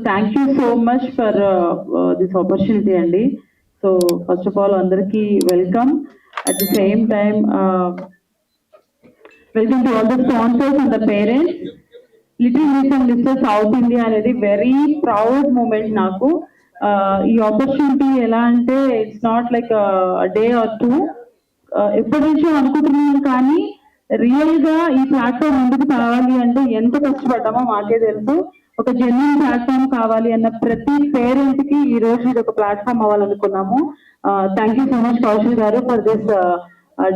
thank you so much for this opportunity, Andy. So first of all, andarki welcome. At the same time, welcome to all the sponsors and the parents. Little Miss and Mr. South India అనేది very proud moment నాకు. ఈ opportunity ఎలా అంటే it's not like day or two, ఎప్పటి నుంచో అనుకుంటున్నాను, కానీ real గా ఈ ప్లాట్ఫామ్ ముందుకు కావాలి అంటే ఎంత కష్టపడ్డామో మాకే తెలుసు. ఒక జెన్యున్ ప్లాట్ఫామ్ కావాలి అన్న ప్రతి పేరెంట్ కి ఈ రోజు ఇది ఒక ప్లాట్ఫామ్ అవ్వాలనుకున్నాము. Thank you so much Kaushal garu for this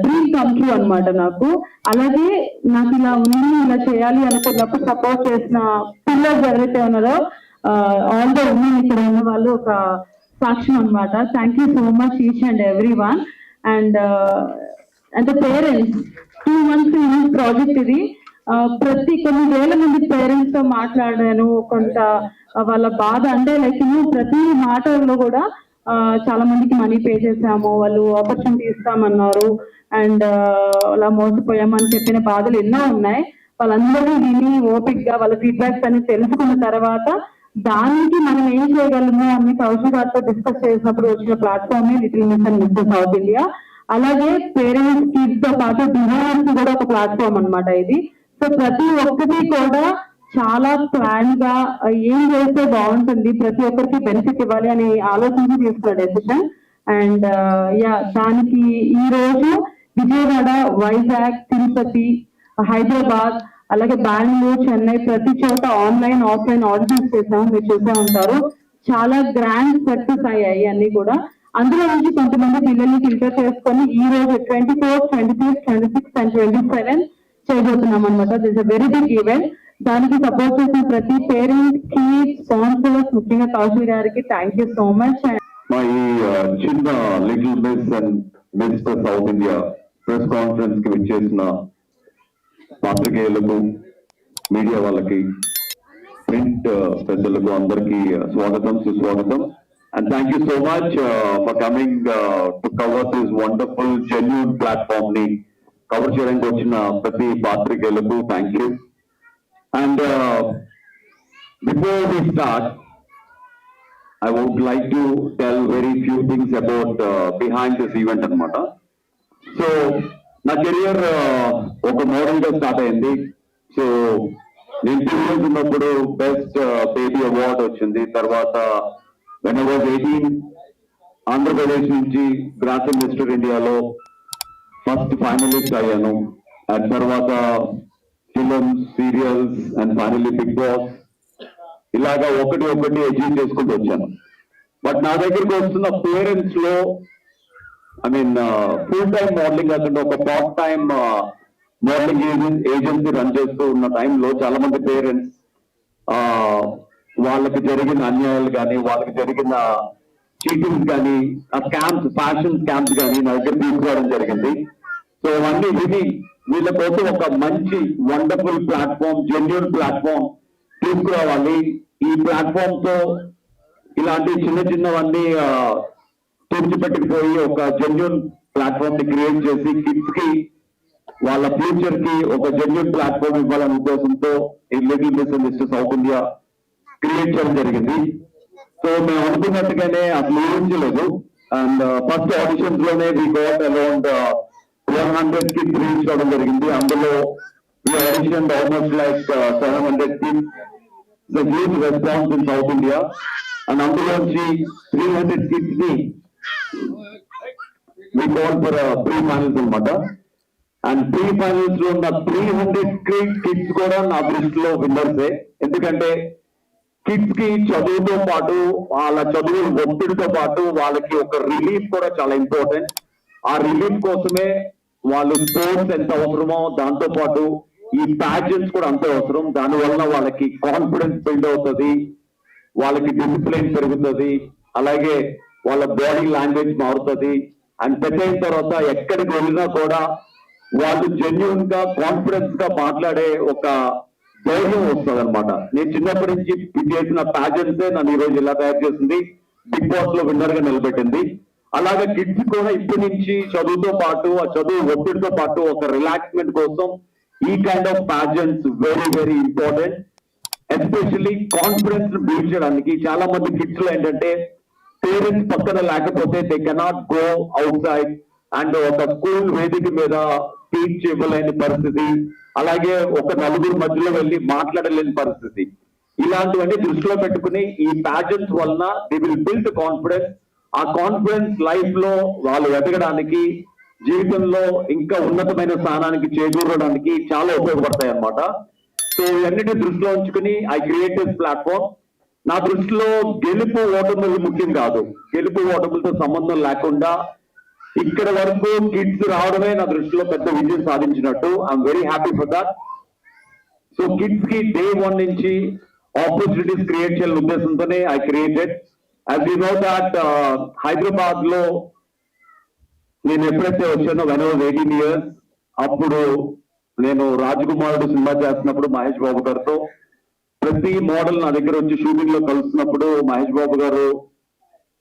dream come true అనమాట నాకు. అలాగే నాకు ఇలా ఉంది, ఇలా చేయాలి అనుకున్నప్పుడు సపోర్ట్ చేసిన పిల్లలు ఎవరైతే ఉన్నారో ఆల్ ద ఉమెన్ ఇక్కడ ఉన్న వాళ్ళు ఒక సాక్ష్యం అనమాట. Thank you so much each and every one. And the parents 2 months project ఇది. ప్రతి కొన్ని వేల మంది పేరెంట్స్ తో మాట్లాడాను. కొంత వాళ్ళ బాధ అంటే లైక్ ప్రతి మాటల్లో కూడా చాలా మందికి మనీ పే చేసాము, వాళ్ళు ఆపర్చునిటీ ఇస్తామన్నారు, అండ్ అలా మోసపోయామని చెప్పిన బాధలు ఎన్నో ఉన్నాయి. వాళ్ళందరూ విని ఓపిక్ గా వాళ్ళ ఫీడ్బ్యాక్స్ అన్ని తెలుసుకున్న తర్వాత దానికి మనం ఏం చేయగలము అని కౌశల్ గారితో డిస్కస్ చేసినప్పుడు వచ్చిన platform little miss and mister south India. అలాగే పేరెంట్స్ కిడ్స్ తో పాటు డిజైనర్స్ కూడా ఒక ప్లాట్ఫామ్ అనమాట ఇది. సో ప్రతి ఒక్కటి కూడా చాలా ప్లాన్ గా ఏం చేస్తే బాగుంటుంది, ప్రతి ఒక్కరికి బెనిఫిట్ ఇవ్వాలి అని ఆలోచించి తీసుకున్న డెసిషన్. అండ్ దానికి ఈ రోజు విజయవాడ, వైజాగ్, తిరుపతి, హైదరాబాద్, అలాగే బెంగళూరు, చెన్నై ప్రతి చోట ఆన్లైన్ ఆఫ్లైన్ ఆడిషన్స్ చేసాము. మీరు చూసే ఉంటారు. చాలా గ్రాండ్ సక్సెస్ అయ్యాయి అన్ని కూడా. అందులో నుంచి కొంతమంది పిల్లల్ని ఫిల్టర్ చేసుకొని ఈ రోజు 24, 25, 26 and 27 చేయబోతున్నాం అనమాట. This a very big event. దానికి సపోర్ట్ చేసిన ప్రతి పేరెంట్ కి, స్పాన్సర్స్, ముఖ్యంగా కౌశల్ గారికి థ్యాంక్ యూ సో మచ్. మా ఈ చిన్న little miss and mister south India press conference కి విచ్చేసిన పాత్రికేయులకు, మీడియా వాళ్ళకి, ప్రింట్ పెద్దలకు అందరికీ స్వాగతం, సుస్వాగతం. And thank you so much for coming to cover this wonderful genuine platform ని కవర్ చేయడానికి వచ్చిన ప్రతి పాత్రికేయులకు thank you. And before we start, I would like to tell very few things about behind this event anamata. So na career oka model ga start ayindi. So నేను 2 years ఉన్నప్పుడు best baby award వచ్చింది. తర్వాత when I was 18 Andhra Pradesh నుంచి grand mister ఇండియాలో first finalist అయ్యాను. ఆ తర్వాత films, serials and finally big boss, ఇలాగా ఒకటి అచీవ్ చేసుకుంటూ వచ్చాను. బట్ నా దగ్గరికి వస్తున్న పేరెంట్స్ లో ఫుల్ టైం మోడలింగ్ కాకుండా ఒక part time modelling agency run చేస్తూ ఉన్న టైంలో చాలా మంది పేరెంట్స్ వాళ్ళకి జరిగిన అన్యాయాలు కానీ, వాళ్ళకి జరిగిన చీటింగ్స్ కానీ, ఆ స్కామ్స్, ఫ్యాషన్ స్కామ్స్ కానీ నా దగ్గర తీసుకోవడం జరిగింది. సో అవన్నీ విని వీళ్ళ కోసం ఒక మంచి వండర్ఫుల్ ప్లాట్ఫామ్, జెన్యూన్ ప్లాట్ఫామ్ తీసుకురావాలి. ఈ ప్లాట్ఫామ్ తో ఇలాంటి చిన్నవన్నీ తుడిచిపెట్టుకుపోయి ఒక జెన్యూన్ ప్లాట్ఫామ్ ని క్రియేట్ చేసి కిడ్స్ కి, వాళ్ళ ఫ్యూచర్ కి ఒక జెన్యూన్ ప్లాట్ఫామ్ ఇవ్వాలనే ఉద్దేశంతో ఈ little miss and mister south India create చేయడం జరిగింది. సో మేము అనుకున్నట్టుగానే అసలు ఊహించలేదు. అండ్ ఫస్ట్ ఆడిషన్స్ లోనే we got around 100 kids reach అవడం జరిగింది. అందులో audition almost like 700 kids. The huge response in South India, and అందులోంచి 300 kids ని we call for pre-finals అన్నమాట. అండ్ pre-finals లో ఉన్న 300 kids కూడా నా దృష్టిలో విన్నర్సే. ఎందుకంటే కిడ్స్ కి చదువుతో పాటు, వాళ్ళ చదువు ఒత్తిడితో పాటు వాళ్ళకి ఒక రిలీఫ్ కూడా చాలా ఇంపార్టెంట్. ఆ రిలీఫ్ కోసమే వాళ్ళు స్పోర్ట్స్ ఎంత అవసరమో దాంతో పాటు ఈ ప్యాజెంట్స్ కూడా అంతే అవసరం. దానివల్ల వాళ్ళకి కాన్ఫిడెన్స్ బిల్డ్ అవుతుంది, వాళ్ళకి డిసిప్లిన్ పెరుగుతుంది, అలాగే వాళ్ళ బాడీ లాంగ్వేజ్ మారుతుంది. అండ్ పెద్ద అయిన తర్వాత ఎక్కడికి వెళ్ళినా కూడా వాళ్ళు జెన్యూన్ గా, కాన్ఫిడెన్స్ గా మాట్లాడే ఒక ధైర్యం వస్తుంది అనమాట. నేను చిన్నప్పటి నుంచి చేసిన ప్యాజెంట్సే నన్ను ఈ రోజు ఇలా తయారు చేసింది, బిగ్ బాస్ లో విన్నర్ గా నిలబెట్టింది. అలాగే కిడ్స్ కూడా ఇప్పటి నుంచి చదువుతో పాటు, ఆ చదువు ఒత్తిడితో పాటు ఒక రిలాక్స్మెంట్ కోసం ఈ kind of pageants very important. Especially confidence build చేయడానికి. చాలా మంది కిడ్స్ లో ఏంటంటే పేరెంట్స్ పక్కన లేకపోతే they cannot go out side and ఒక స్కూల్ వేదిక మీద స్పీచ్ ఇవ్వలేని పరిస్థితి, అలాగే ఒక నలుగురు మధ్యలో వెళ్ళి మాట్లాడలేని పరిస్థితి. ఇలాంటివన్నీ దృష్టిలో పెట్టుకుని ఈ ప్యాజెంట్స్ వలన దే విల్ బిల్డ్ కాన్ఫిడెన్స్. ఆ కాన్ఫిడెన్స్ లైఫ్ లో వాళ్ళు ఎదగడానికి, జీవితంలో ఇంకా ఉన్నతమైన స్థానానికి చేకూరడానికి చాలా ఉపయోగపడతాయి అన్నమాట. సో ఇవన్నిటి దృష్టిలో ఉంచుకుని ఐ క్రియేట్ దిస్ ప్లాట్ఫామ్. నా దృష్టిలో గెలుపు ఓటములు ముఖ్యం కాదు. గెలుపు ఓటములతో సంబంధం లేకుండా ఇక్కడ వరకు కిడ్స్ రావడమే నా దృష్టిలో పెద్ద విజయం సాధించినట్టు. I'm very happy for that. So kids కి డే 1 నుంచి ఆపర్చునిటీస్ క్రియేట్ చేయాలనే ఉద్దేశంతోనే I created. As you know that Hyderabad లో నేను ఎప్పుడైతే వచ్చానో వెన్ ఐ వాజ్ 18 years, అప్పుడు నేను రాజకుమారుడు సినిమా చేస్తున్నప్పుడు మహేష్ బాబు గారితో ప్రతి మోడల్ నా దగ్గర వచ్చి షూటింగ్ లో కలుస్తున్నప్పుడు మహేష్ బాబు గారు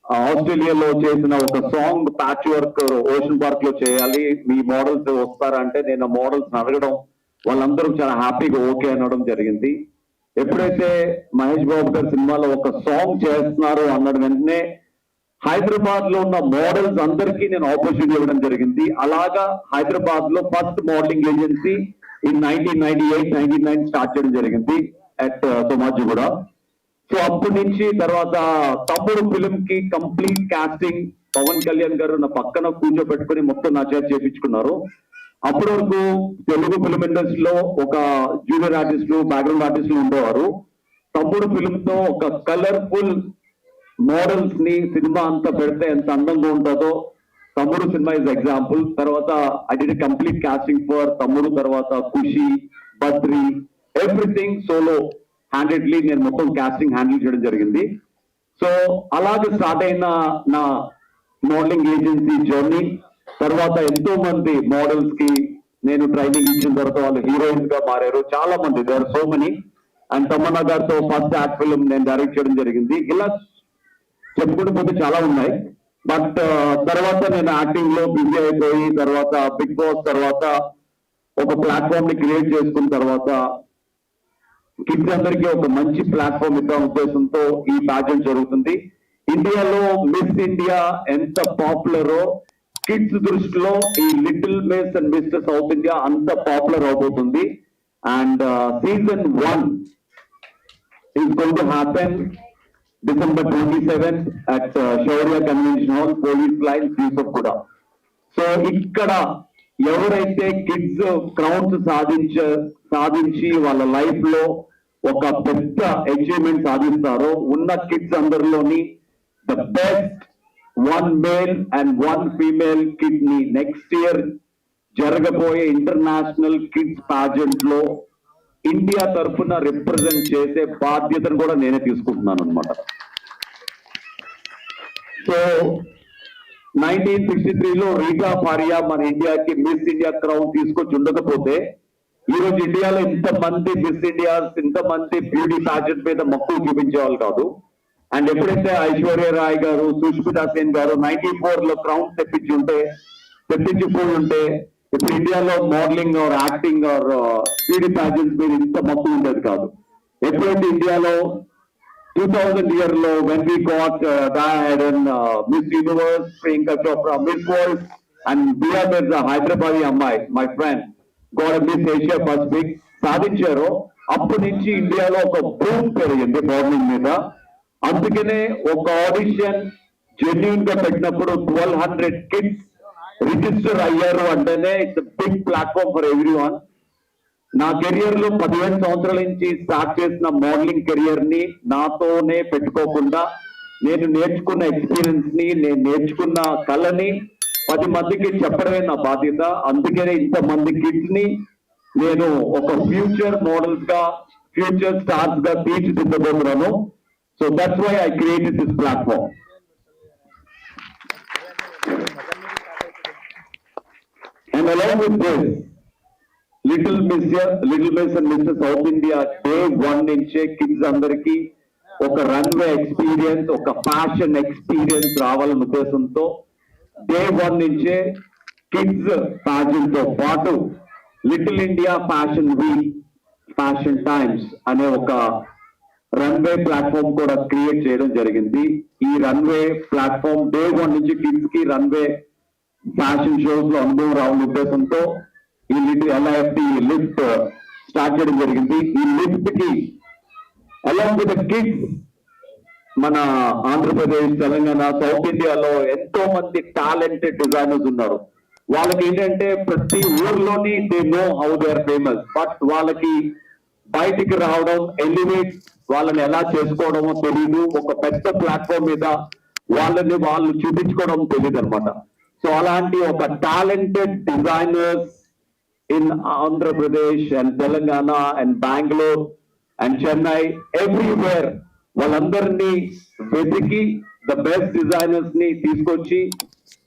ఆస్ట్రేలియాలో చేసిన ఒక song patch work ocean park లో చేయాలి, మీ మోడల్స్ వస్తారా అంటే నేను ఆ మోడల్స్ అడగడం, వాళ్ళందరూ చాలా హ్యాపీగా ఓకే అనడం జరిగింది. ఎప్పుడైతే మహేష్ బాబు గారి సినిమాలో ఒక సాంగ్ చేస్తున్నారు అన్నది వెంటనే హైదరాబాద్ లో ఉన్న మోడల్స్ అందరికీ నేను ఆపర్చునిటీ ఇవ్వడం జరిగింది. అలాగా హైదరాబాద్ లో first modelling agency in 1998-99 start చేయడం జరిగింది అట్ సోమాజిగూడ. సో అప్పటి నుంచి తర్వాత తమ్ముడు ఫిలిం కి కంప్లీట్ కాస్టింగ్ పవన్ కళ్యాణ్ గారు నా పక్కన కూర్చోబెట్టుకుని మొత్తం నా చేత చేపించుకున్నారు. అప్పటి వరకు తెలుగు ఫిలిం ఇండస్ట్రీలో ఒక జూనియర్ ఆర్టిస్టులు, బ్యాక్గ్రౌండ్ ఆర్టిస్టులు ఉండేవారు. తమ్ముడు ఫిలిం తో ఒక కలర్ఫుల్ మోడల్స్ ని సినిమా అంతా పెడితే ఎంత అందంగా ఉంటుందో తమ్ముడు సినిమా ఇస్ ఎగ్జాంపుల్. తర్వాత I did complete casting for Thammudu, తర్వాత Kushi, Badri, everything solo handedly నేను మొత్తం కాస్టింగ్ హ్యాండిల్ చేయడం జరిగింది. సో అలాగే స్టార్ట్ అయిన నా మోడలింగ్ ఏజెన్సీ జర్నీ. తర్వాత ఎంతో మంది మోడల్స్ కి నేను ట్రైనింగ్ ఇచ్చిన తర్వాత వాళ్ళు హీరోయిన్స్ గా మారారు. చాలా మంది, there are so many. And Tamannaah గారితో ఫస్ట్ యాక్ట్ ఫిల్మ్ నేను డైరెక్ట్ చేయడం జరిగింది. ఇలా చెప్పుకుంటూ పోతే చాలా ఉన్నాయి. బట్ తర్వాత నేను యాక్టింగ్ లో బిజీ అయిపోయి తర్వాత బిగ్ బాస్ తర్వాత ఒక ప్లాట్ఫామ్ ని క్రియేట్ చేసుకున్న తర్వాత కిడ్స్ అందరికీ ఒక మంచి ప్లాట్ఫామ్ ఇద్దాం ఉద్దేశంతో ఈ ప్యాజెంట్ జరుగుతుంది. ఇండియాలో మిస్ ఇండియా ఎంత పాపులరో కిడ్స్ దృష్టిలో ఈ little miss and mister south India అంత పాపులర్ అవబోతుంది. And season 1 is going to happen December 27th at Shaurya Convention Hall, Police Line, Yusufgooda. So ఇక్కడ ఎవరైతే కిడ్స్ క్రౌన్స్ సాధించి వాళ్ళ లైఫ్ లో ఒక పెద్ద అచీవ్మెంట్ సాధిస్తారో, ఉన్న కిడ్స్ అందరిలోని the best 1 male and 1 female kid ని నెక్స్ట్ ఇయర్ జరగబోయే ఇంటర్నేషనల్ కిడ్స్ ప్యాజెంట్ లో ఇండియా తరఫున రిప్రజెంట్ చేసే బాధ్యతను కూడా నేనే తీసుకుంటున్నాను అనమాట. సో 1963లో రీటా ఫారియా మన ఇండియాకి మిస్ ఇండియా క్రౌన్ తీసుకొచ్చి ఉండకపోతే ఈ రోజు ఇండియాలో ఇంతమంది మిస్ ఇండియాస్, ఇంతమంది బ్యూటీ ప్యాజెంట్ మీద మక్కువ చూపించేవాళ్ళు కాదు. అండ్ ఎప్పుడైతే ఐశ్వర్య రాయ్ గారు, సుష్మితా సేన్ గారు 94లో క్రౌన్ తెప్పించిపోయి ఉంటే ఇప్పుడు ఇండియాలో modelling or acting or beauty pageants మీద ఇంత మక్కువ ఉండేది కాదు. ఎప్పుడైతే ఇండియాలో 2000 year లో when we got Diana and Miss Universe, Priyanka Chopra, Miss World, and Bia Mirza, Hyderabadi అమ్మాయి, my friend, got a Miss Asia Pacific సాధించారో అప్పటి నుంచి ఇండియాలో ఒక బూమ్ పెరిగింది మోడలింగ్ మీద. అందుకనే ఒక ఆడిషన్ జెన్యూన్ గా పెట్టినప్పుడు 1200 కిడ్స్ రిజిస్టర్ అయ్యారు అంటేనే it's big platform for everyone. నా కెరియర్ లో 15 సంవత్సరాల నుంచి స్టార్ట్ చేసిన మోడలింగ్ కెరియర్ ని నాతోనే పెట్టుకోకుండా నేను నేర్చుకున్న ఎక్స్పీరియన్స్ ని, నేను నేర్చుకున్న కళని 10 మందికి చెప్పడమే నా బాధ్యత. అందుకనే ఇంతమంది కిడ్స్ ని నేను ఒక ఫ్యూచర్ మోడల్స్ గా, ఫ్యూచర్ స్టార్స్ గా తీర్చిదిద్దబోతున్నాను. So that's why I created this platform. And along with this, Little Miss and Mr. South India day 1 నుంచే కిడ్స్ అందరికి ఒక రన్వే ఎక్స్పీరియన్స్, ఒక ఫ్యాషన్ ఎక్స్పీరియన్స్ రావాలనే ఉద్దేశంతో day 1 నుంచే కిడ్స్ ప్యాజెంట్ తో పాటు little India fashion week, fashion times అనే ఒక రన్వే ప్లాట్ఫామ్ కూడా క్రియేట్ చేయడం జరిగింది. ఈ రన్వే ప్లాట్ఫామ్ డే 1 నుంచి కిడ్స్ కి రన్వే ఫ్యాషన్ షోస్ లో అనుభవం రావాలనే ఉద్దేశంతో ఈ LIFT లిఫ్ట్ స్టార్ట్ చేయడం జరిగింది. ఈ లిఫ్ట్ కి అలాంగ్ విత్ కిడ్స్ మన ఆంధ్రప్రదేశ్, తెలంగాణ, సౌత్ ఇండియాలో ఎంతో మంది టాలెంటెడ్ డిజైనర్స్ ఉన్నారు. వాళ్ళకి ఏంటంటే ప్రతి ఊర్లోని they know how they are famous, but వాళ్ళకి బయటికి రావడం, ఎలివేట్ వాళ్ళని ఎలా చేసుకోవడమో తెలియదు. ఒక పెద్ద ప్లాట్ఫామ్ మీద వాళ్ళని వాళ్ళు చూపించుకోవడం తెలియదు అనమాట. సో అలాంటి ఒక talented designers in Andhra Pradesh and Telangana and Bengaluru and Chennai, everywhere వాళ్ళందరినీ వెతికి ద బెస్ట్ డిజైనర్స్ ని తీసుకొచ్చి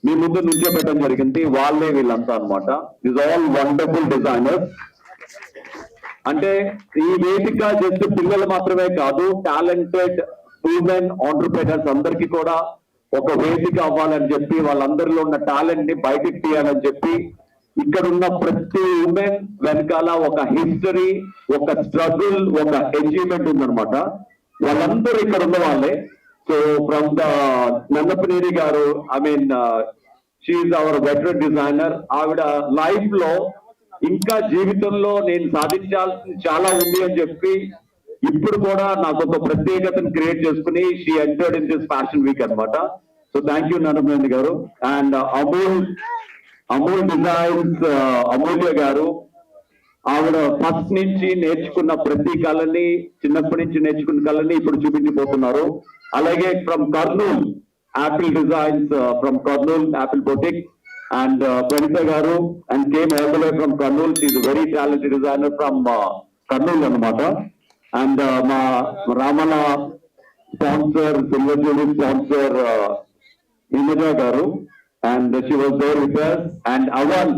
మీ ముందు నుంచోబెట్టడం జరిగింది. వాళ్ళే వీళ్ళంతా అనమాట. Is all wonderful designers. అంటే ఈ వేదిక జస్ట్ పిల్లలు మాత్రమే కాదు, టాలెంటెడ్ ఉమెన్ ఆంటర్‌ప్రెన్యూర్స్ అందరికీ కూడా ఒక వేదిక అవ్వాలని చెప్పి, వాళ్ళందరిలో ఉన్న టాలెంట్ ని బయటికి తీయాలని చెప్పి, ఇక్కడ ఉన్న ప్రతి ఉమెన్ వెనకాల ఒక హిస్టరీ, ఒక స్ట్రగుల్, ఒక అచీవ్మెంట్ ఉందన్నమాట. వాళ్ళందరూ ఇక్కడ ఉన్న వాళ్ళే. సో ఫ్రమ్ ద నన్నపనేని గారు, I mean she's our veteran designer. ఆవిడ లైఫ్ లో ఇంకా జీవితంలో నేను సాధించాల్సింది చాలా ఉంది అని చెప్పి ఇప్పుడు కూడా నాకు ఒక ప్రత్యేకతను క్రియేట్ చేసుకుని she entered in this fashion week అనమాట. సో థ్యాంక్ యూ నన్నపనేని గారు. అండ్ అమూల్ డిజైన్స్ అమూల్య గారు, ఆవిడ ఫస్ట్ నుంచి నేర్చుకున్న ప్రతి కళని, చిన్నప్పటి నుంచి నేర్చుకున్న కళని ఇప్పుడు చూపించబోతున్నారు. అలాగే from Kurnool, Apple Designs from Kurnool, Apple Boutique, and Praneetha garu and came all the way from Kurnool. She is a very talented designer from Kurnool అనమాట. అండ్ మా రామల sponsor, silver jubilee sponsor Himaja garu, and she was there with us, and Avan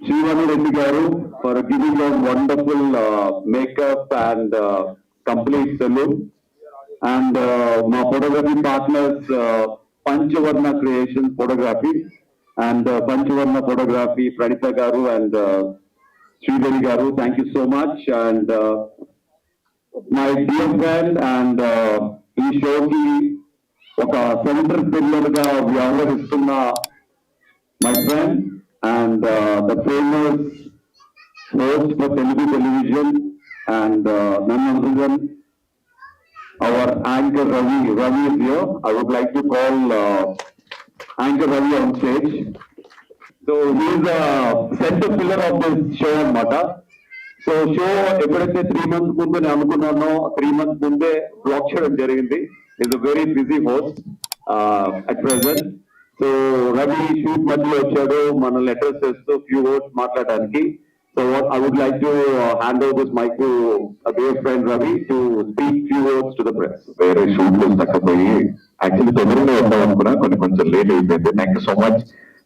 Srivanu Reddy garu for giving us wonderful makeup and complete salute, and my photography partners Panchavarna Creations Photography and Panchavarna Photography, Pranita garu and Sridevi garu, thank you so much. And my dear friend and ఈ షోకి ఒక centre pillar గా వ్యవహరిస్తున్న my friend and the famous host for Telugu television and none other than our anchor Ravi is here. I would like to call anchor Ravi on stage. So he is a center pillar of this show అన్నమాట. So show ఎప్పుడైతే 3 months ముందు నేను అనుకున్నానో 3 months ముందే black చేయడం జరిగింది. is a very busy host at present. So Ravi shoot మధ్యలో వచ్చాడు, మన లెటర్స్ చేస్తూ few words మాట్లాడడానికి. So what I would like to hand over this mic to a dear friend Ravi to speak few words to the press. వేరే shoot లో తక్కుపోయి actually తొందరగా వద్దాం అనుకున్నా, కొంచెం లేట్ అయిపోయింది. Thank you so much.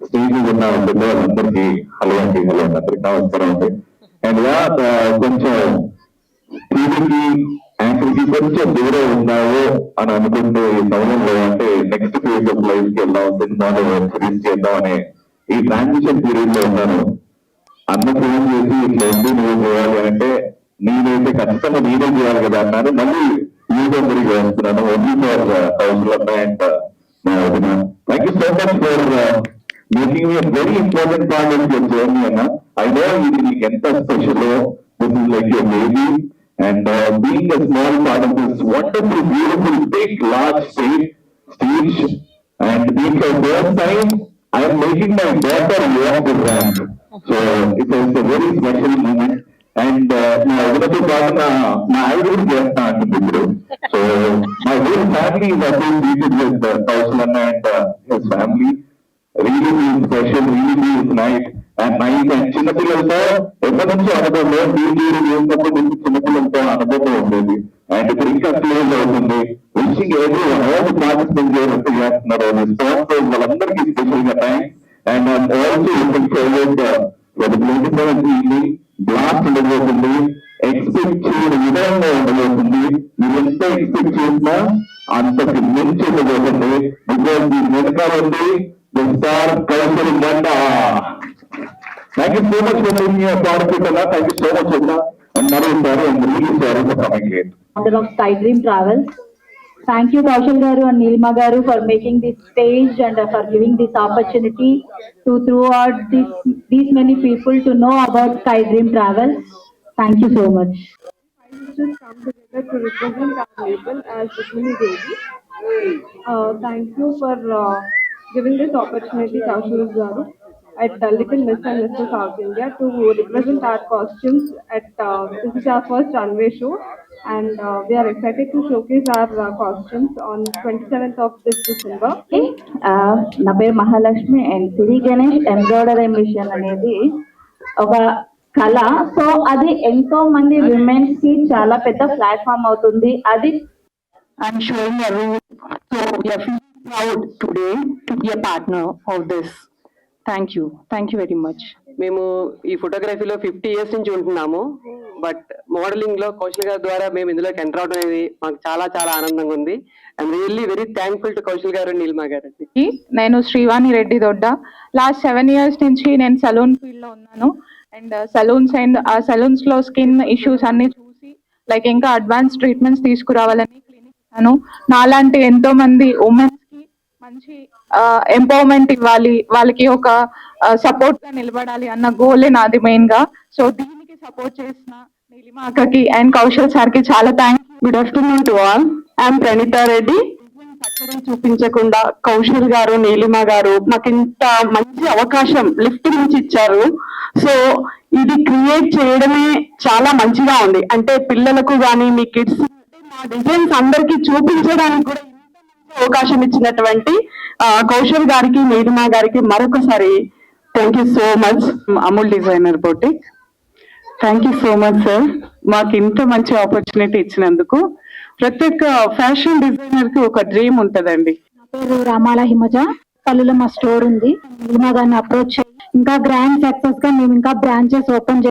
Stage ఉన్న పెద్దవాళ్ళందరికీ hello అండి, hello అండి, అందరికీ నమస్కారం అండి. అండ్ కొంచెం టీవీకి యాంకర్ కి కొంచెం దూరం ఉన్నావు అని అనుకుంటూ ఈ సమయంలో అంటే నెక్స్ట్ ఫేజ్ ఆఫ్ లైఫ్ కి వెళ్దాం, సినిమాలో సిరీస్ చేద్దాం అనే ఈ ట్రాన్సిషన్ పీరియడ్ లో ఉన్నాను. అన్న ఫోన్ చేసి ఇట్లా ఉంది నువ్వు చేయాలి అంటే నేనైతే ఖచ్చితంగా నేనే చేయాలి కదా అన్నాను. మళ్ళీ యూట్యూబ్ తిరిగి వేస్తున్నాను ఓన్లీ ఫర్ కౌన్సిలర్ అండ్ మా వదిన. Thank you so much for making a very important part of your journey అన్న. ఐ నో ఇది నీకు ఎంత special. This is like your baby. And being a small part of this wonderful, beautiful, big, large stage, and being for the first time, I am making my daughter walk the ramp. So it's a very special moment. And my other partner, my idol guest ఇప్పుడు. So my whole family is associated with Kausalan and his family. Really feels special, really feels nice. And night and చిన్నపిల్లలతో ఎప్పటి నుంచో అనుభవం, ఉన్నప్పటి నుంచి చిన్నపిల్లలతో అనుభవం ఉండేది. అండ్ ఇప్పుడు ఇంకా క్లోజ్ అవుతుంది. విషింగ్ ఎవరి హోమ్ పార్టిసిపేట్ చేస్తున్నారు స్పాన్సర్స్ వాళ్ళందరికీ స్పెషల్ గా thanks. And also for 27th evening blast ఉండబోతుంది. ఎక్స్పెక్ట్ చేయని విధంగా ఉండబోతుంది. మీరు ఎంత ఎక్స్పెక్ట్ చేసినా అంతకు మించి ఉండబోతుంది. బికాస్ దీని వెనకాల ఉంది ది స్టార్ కౌశల్ గంట. Thank you so much for being a part of it, Anna. Thank you so much, Anna. And mother, and really sorry for coming late. Founder of SkyDream Travels. Thank you, Kaushal Garu and Nilima Garu, for making this stage and for giving this opportunity to throughout these many people to know about SkyDream Travels. Thank you so much. Sisters come together to represent our label as Rukmini Devi. Thank you for giving this opportunity, Kaushal Garu, at Little Miss and Mr. South India to represent our costumes at this is our first runway show, and we are excited to showcase our costumes on 27th of this December. నా పేరు Mahalakshmi and Siri Ganesh embroidery machine అనేది ఒక కళ. So అది ఎంతో మంది women's కి చాలా పెద్ద ప్లాట్ఫామ్ అవుతుంది. అది I'm showing a role, so we are feeling proud today to be a partner of this. Thank you very much. మేము ఈ ఫోటోగ్రఫీలో 50 years నుంచి ఉంటున్నాము. బట్ మోడలింగ్ లో కౌశల్ గారి ద్వారా మేము ఇందులోకి ఎంటర్ అవడం అనేది మాకు చాలా చాలా ఆనందంగా ఉంది. I'm really very thankful to Kaushal గారు, నీలిమా గారు. నేను శ్రీవాణి రెడ్డి దొడ్డ. లాస్ట్ 7 years నుంచి నేను సలూన్ ఫీల్డ్ లో ఉన్నాను. అండ్ సలూన్స్ లో స్కిన్ ఇష్యూస్ అన్ని చూసి లైక్ ఇంకా అడ్వాన్స్ ట్రీట్మెంట్స్ తీసుకురావాలని క్లినిక్ ఇస్తాను. నాలాంటి ఎంతో మంది ఉమెన్స్ కి మంచి ఎంపవర్మెంట్ ఇవ్వాలి, వాళ్ళకి ఒక సపోర్ట్ గా నిలబడాలి అన్న గోలే నాది మెయిన్ గా. సో దీనికి సపోర్ట్ చేసిన నీలిమా అక్కకి అండ్ కౌశల్ సార్ కి చాలా thanks. Good afternoon to all. I'm Pranita Reddy. అక్కడే చూపించకుండా కౌశల్ గారు, నీలిమా గారు మాకు ఇంత మంచి అవకాశం లిఫ్ట్ నుంచి ఇచ్చారు. సో ఇది క్రియేట్ చేయడమే చాలా మంచిగా ఉంది. అంటే పిల్లలకు కానీ మీ కిడ్స్ మా డిజైన్స్ అందరికి చూపించడానికి కూడా ఇంత మంచి అవకాశం ఇచ్చినటువంటి కౌశల్ గారికి, నీలిమా గారికి మరొకసారి thank you so much. Amul designer boutique, thank you so much sir, మాకు ఇంత మంచి ఆపర్చునిటీ ఇచ్చినందుకు. ప్రతి ఒక్క ఫ్యాషన్ డిజైనర్ కి ఒక డ్రీమ్ ఉంటదండి. నా పేరు రామాల హిమజ. పల్లులో మా స్టోర్ ఉంది. నీలిమా గారిని అప్రోచ్ ఇంకా గ్రాండ్ సక్సెస్ గా మేము ఇంకా బ్రాంచెస్ ఓపెన్